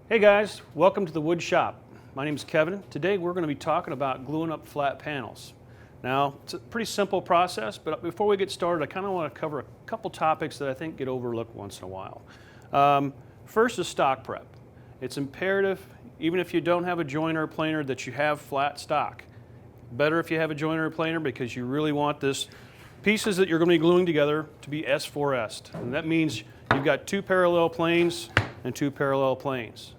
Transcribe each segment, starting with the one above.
Hey guys, welcome to the wood shop. My name is Kevin. Today we're going to be talking about gluing up flat panels. Now, it's a pretty simple process, but before we get started, I kind of want to cover a couple topics that I think get overlooked once in a while. First is stock prep. It's imperative, even if you don't have a joiner or planer, that you have flat stock. Better if you have a joiner or planer because you really want this pieces that you're going to be gluing together to be S4S'd. And that means you've got two parallel planes and two parallel planes.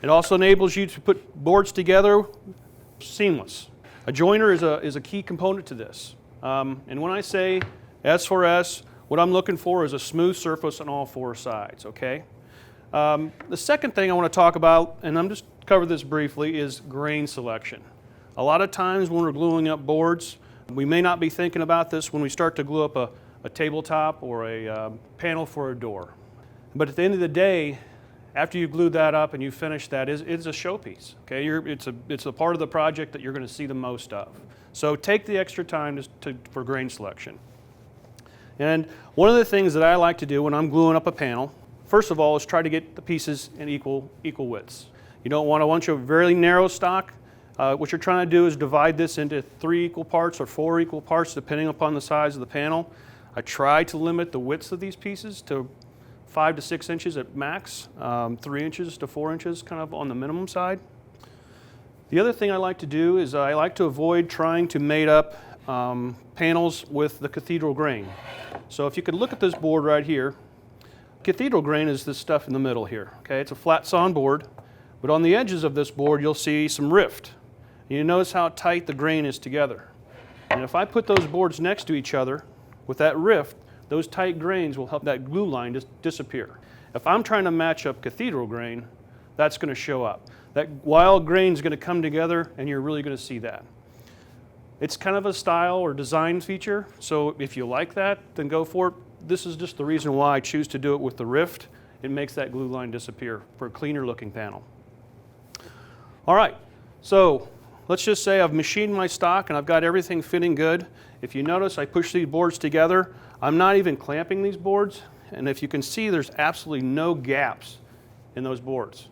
It also enables you to put boards together seamless. A joiner is a key component to this. And when I say S4S, what I'm looking for is a smooth surface on all four sides, okay? The second thing I want to talk about, and I'm just cover this briefly, is grain selection. A lot of times when we're gluing up boards, we may not be thinking about this when we start to glue up a tabletop or a panel for a door. But at the end of the day, after you glue that up and you finish that, it's a showpiece. Okay, it's a part of the project that you're going to see the most of. So take the extra time for grain selection. And one of the things that I like to do when I'm gluing up a panel, first of all, is try to get the pieces in equal widths. You don't want a bunch of very narrow stock. What you're trying to do is divide this into 3 equal parts or 4 equal parts, depending upon the size of the panel. I try to limit the widths of these pieces to 5 to 6 inches at max, 3 inches to 4 inches kind of on the minimum side. The other thing I like to do is I like to avoid trying to mate up panels with the cathedral grain. So if you could look at this board right here, cathedral grain is this stuff in the middle here. Okay, it's a flat sawn board, but on the edges of this board you'll see some rift. And you notice how tight the grain is together. And if I put those boards next to each other with that rift, those tight grains will help that glue line just disappear. If I'm trying to match up cathedral grain, that's going to show up. That wild grain is going to come together and you're really going to see that. It's kind of a style or design feature, so if you like that, then go for it. This is just the reason why I choose to do it with the rift. It makes that glue line disappear for a cleaner looking panel. All right, so let's just say I've machined my stock and I've got everything fitting good. If you notice, I push these boards together. I'm not even clamping these boards, and if you can see, there's absolutely no gaps in those boards.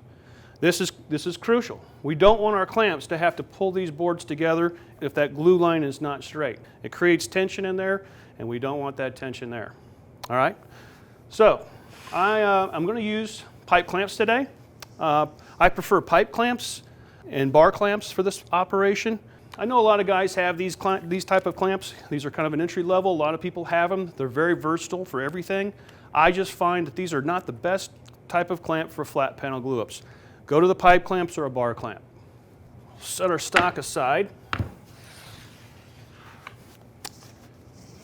This is crucial. We don't want our clamps to have to pull these boards together if that glue line is not straight. It creates tension in there, and we don't want that tension there. All right? So I'm going to use pipe clamps today. I prefer pipe clamps and bar clamps for this operation. I know a lot of guys have these type of clamps. These are kind of an entry level. A lot of people have them. They're very versatile for everything. I just find that these are not the best type of clamp for flat panel glue ups. Go to the pipe clamps or a bar clamp. Set our stock aside.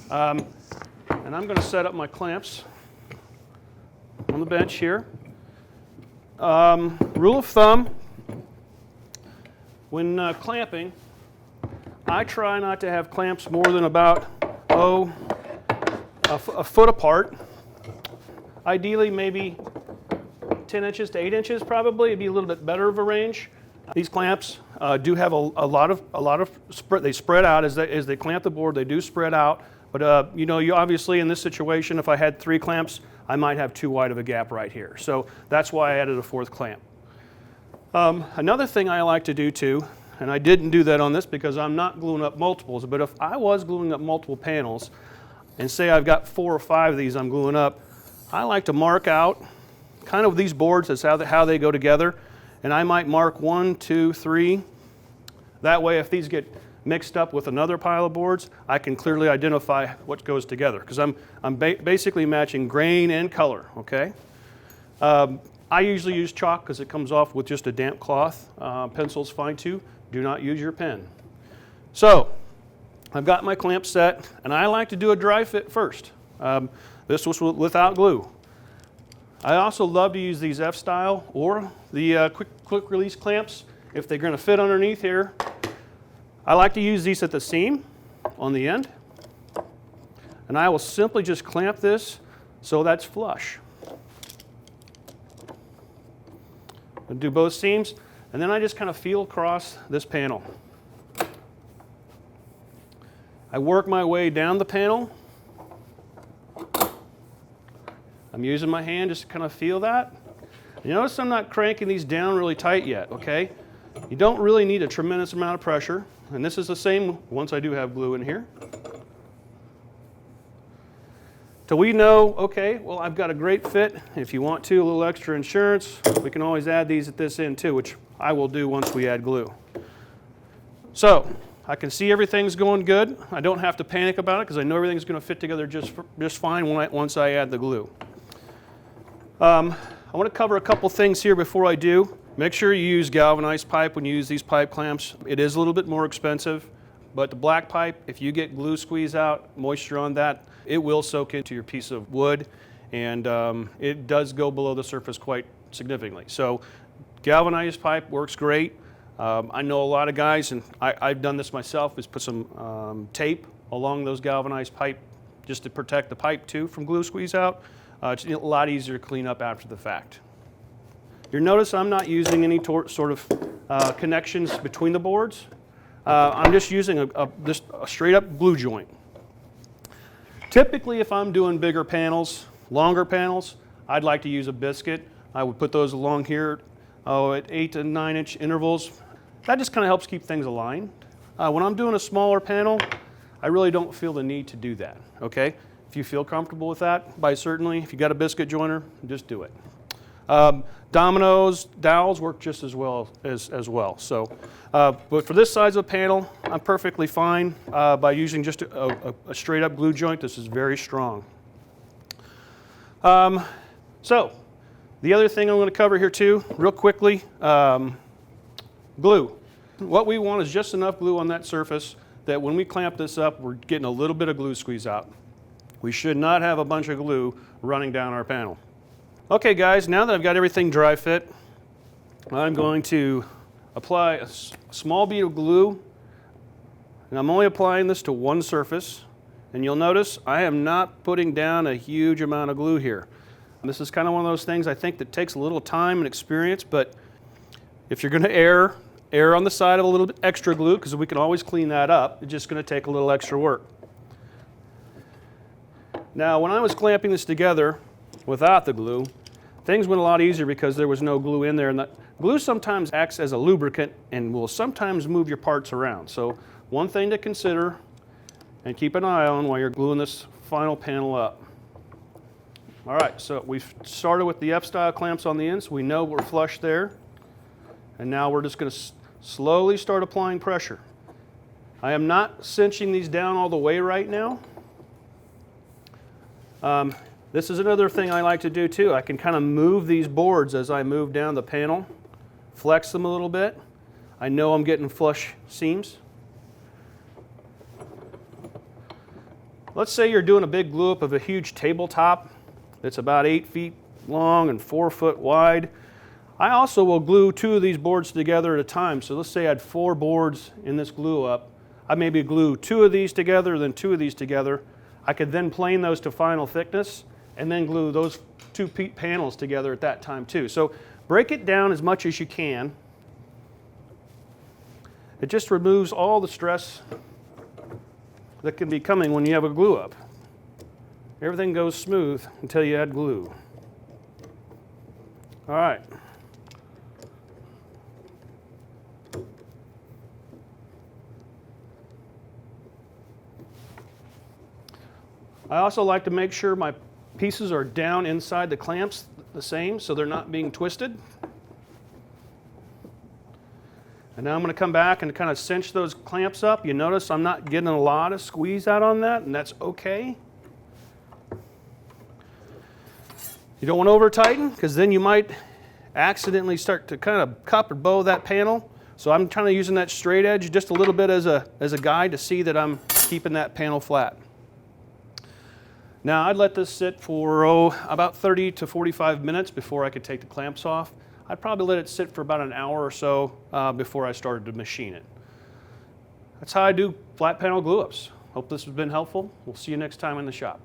And I'm going to set up my clamps on the bench here. Rule of thumb, when clamping, I try not to have clamps more than about, a foot apart. Ideally, maybe 10 inches to 8 inches probably. It'd be a little bit better of a range. These clamps do have a lot of spread. They spread out as they clamp the board. They do spread out. But you obviously in this situation, if I had 3 clamps, I might have too wide of a gap right here. So that's why I added a 4th clamp. Another thing I like to do too, and I didn't do that on this because I'm not gluing up multiples, but if I was gluing up multiple panels, and say I've got 4 or 5 of these I'm gluing up, I like to mark out kind of these boards as how they go together, and I might mark 1, 2, 3. That way if these get mixed up with another pile of boards, I can clearly identify what goes together because I'm basically matching grain and color, okay? I usually use chalk because it comes off with just a damp cloth. Pencil's fine too. Do not use your pen. So I've got my clamp set, and I like to do a dry fit first. This was without glue. I also love to use these F-style or the quick release clamps if they're going to fit underneath here. I like to use these at the seam on the end, and I will simply just clamp this so that's flush. I'll do both seams, and then I just kind of feel across this panel. I work my way down the panel. I'm using my hand just to kind of feel that. You notice I'm not cranking these down really tight yet, okay? You don't really need a tremendous amount of pressure, and this is the same once I do have glue in here. So we know, okay, well, I've got a great fit. If you want to, a little extra insurance, we can always add these at this end too, which I will do once we add glue. So I can see everything's going good. I don't have to panic about it because I know everything's going to fit together just fine once I add the glue. I want to cover a couple things here before I do. Make sure you use galvanized pipe when you use these pipe clamps. It is a little bit more expensive, but the black pipe, if you get glue squeeze out, moisture on that, it will soak into your piece of wood, and it does go below the surface quite significantly. So galvanized pipe works great. I know a lot of guys, and I've done this myself, is put some tape along those galvanized pipe just to protect the pipe too from glue squeeze out. It's a lot easier to clean up after the fact. You'll notice I'm not using any sort of connections between the boards. I'm just using just a straight up glue joint. Typically, if I'm doing bigger panels, longer panels, I'd like to use a biscuit. I would put those along here at 8 to 9 inch intervals. That just kind of helps keep things aligned. When I'm doing a smaller panel, I really don't feel the need to do that, okay? If you feel comfortable with that, certainly, if you got a biscuit joiner, just do it. Dominoes, dowels work just as well as well. So, but for this size of a panel, I'm perfectly fine by using just a straight up glue joint. This is very strong. So, the other thing I'm going to cover here too, real quickly, glue. What we want is just enough glue on that surface that when we clamp this up, we're getting a little bit of glue squeeze out. We should not have a bunch of glue running down our panel. Okay guys, now that I've got everything dry fit, I'm going to apply a small bead of glue, and I'm only applying this to one surface. And you'll notice I am not putting down a huge amount of glue here. And this is kind of one of those things I think that takes a little time and experience, but if you're going to err on the side of a little bit extra glue, because we can always clean that up. It's just going to take a little extra work. Now, when I was clamping this together without the glue, things went a lot easier because there was no glue in there. And the glue sometimes acts as a lubricant and will sometimes move your parts around. So one thing to consider and keep an eye on while you're gluing this final panel up. All right, so we've started with the F-style clamps on the ends. We know we're flush there. And now we're just going to slowly start applying pressure. I am not cinching these down all the way right now. This is another thing I like to do too. I can kind of move these boards as I move down the panel, flex them a little bit. I know I'm getting flush seams. Let's say you're doing a big glue up of a huge tabletop that's about 8 feet long and 4 foot wide. I also will glue 2 of these boards together at a time. So let's say I had 4 boards in this glue up. I maybe glue 2 of these together, then 2 of these together. I could then plane those to final thickness and then glue those 2 panels together at that time too. So break it down as much as you can. It just removes all the stress that can be coming when you have a glue up. Everything goes smooth until you add glue. All right. I also like to make sure my pieces are down inside the clamps the same so they're not being twisted. And now I'm going to come back and kind of cinch those clamps up. You notice I'm not getting a lot of squeeze out on that, and that's okay. You don't want to over tighten because then you might accidentally start to kind of cup or bow that panel. So I'm kind of using that straight edge just a little bit as a guide to see that I'm keeping that panel flat. Now I'd let this sit for about 30 to 45 minutes before I could take the clamps off. I'd probably let it sit for about an hour or so before I started to machine it. That's how I do flat panel glue ups. Hope this has been helpful. We'll see you next time in the shop.